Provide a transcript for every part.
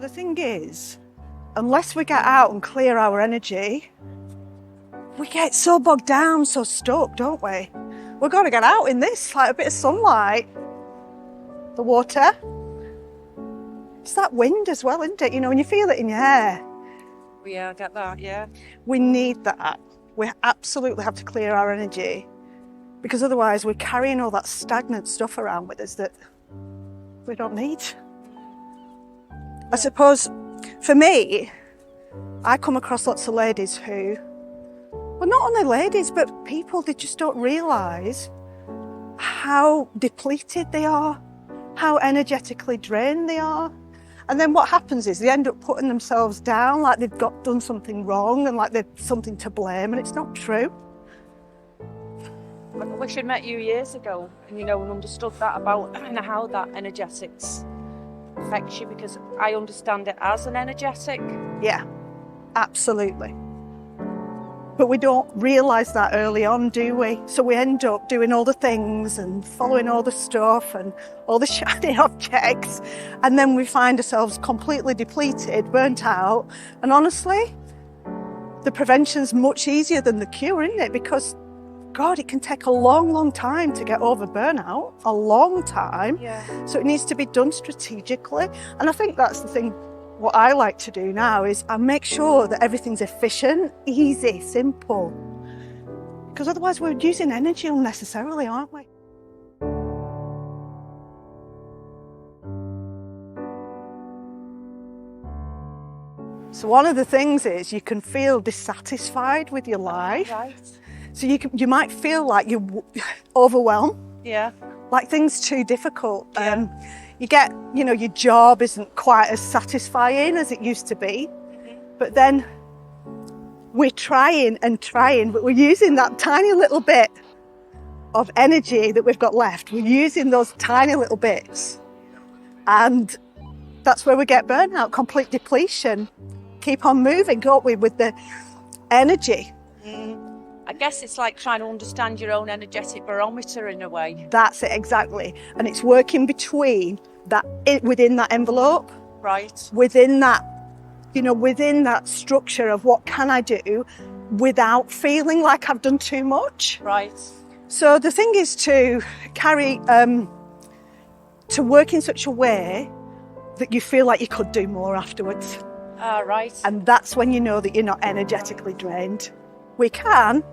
the thing is, unless we get out and clear our energy, we get so bogged down, so stuck, don't we? We've got to get out in this, like a bit of sunlight, the water. It's that wind as well, isn't it? You know, when you feel it in your hair. Yeah, I get that, yeah. We need that. We absolutely have to clear our energy, because otherwise we're carrying all that stagnant stuff around with us that we don't need. I suppose for me, I come across lots of ladies who, well, not only ladies, but people, they just don't realise how depleted they are, how energetically drained they are. And then what happens is they end up putting themselves down like they've done something wrong and like they're something to blame, and it's not true. I wish I'd met you years ago and, and understood that about how that energetics affects you, because I understand it as an energetic. Yeah, absolutely. But we don't realise that early on, do we? So we end up doing all the things and following all the stuff and all the shiny objects, and then we find ourselves completely depleted, burnt out. And honestly, the prevention's much easier than the cure, isn't it? Because God, it can take a long, long time to get over burnout, a long time. Yeah. So it needs to be done strategically. And I think that's the thing, what I like to do now is I make sure that everything's efficient, easy, simple. Because otherwise we're using energy unnecessarily, aren't we? So one of the things is you can feel dissatisfied with your life. Right. So you might feel like you're overwhelmed, Yeah. like things too difficult. Yeah. You get, your job isn't quite as satisfying as it used to be. Mm-hmm. But then we're trying, but we're using that tiny little bit of energy that we've got left. We're using those tiny little bits. And that's where we get burnout, complete depletion. Keep on moving, don't we, with the energy. I guess it's like trying to understand your own energetic barometer in a way. That's it, exactly. And it's working between that, within that envelope, Right. within that, within that structure of what can I do without feeling like I've done too much. Right. So the thing is to to work in such a way that you feel like you could do more afterwards. Right. And that's when you know that you're not energetically drained. We can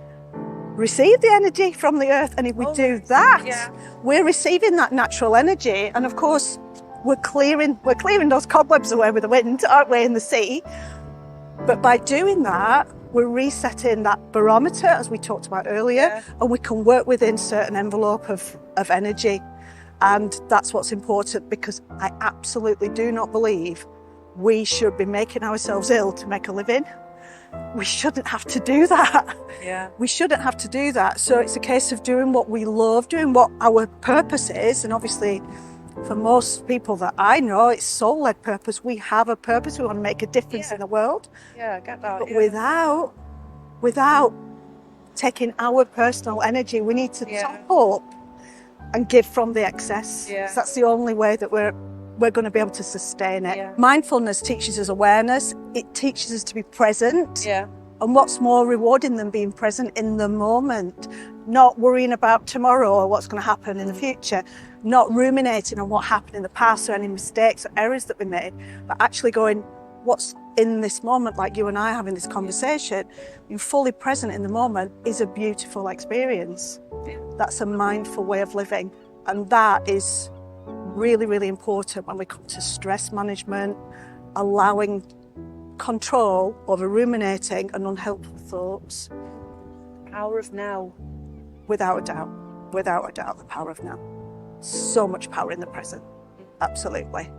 receive the energy from the earth, and if we do that, yeah. we're receiving that natural energy, and of course we're clearing those cobwebs away with the wind, aren't we, in the sea. But by doing that, we're resetting that barometer, as we talked about earlier, Yeah. and we can work within certain envelope of energy. And that's what's important, because I absolutely do not believe we should be making ourselves ill to make a living. We shouldn't have to do that. Yeah. We shouldn't have to do that. So it's a case of doing what we love, doing what our purpose is. And obviously, for most people that I know, it's soul-led purpose. We have a purpose. We want to make a difference in the world. Yeah, I get that. But without taking our personal energy, we need to top up and give from the excess. Yeah. So that's the only way that we're going to be able to sustain it. Yeah. Mindfulness teaches us awareness. It teaches us to be present. Yeah. And what's more rewarding than being present in the moment? Not worrying about tomorrow or what's going to happen in the future. Not ruminating on what happened in the past or any mistakes or errors that we made, but actually going, what's in this moment, like you and I having this conversation, being fully present in the moment is a beautiful experience. That's a mindful way of living. And that is really, really important when we come to stress management, allowing control over ruminating and unhelpful thoughts. Power of now. Without a doubt, the power of now. So much power in the present, absolutely.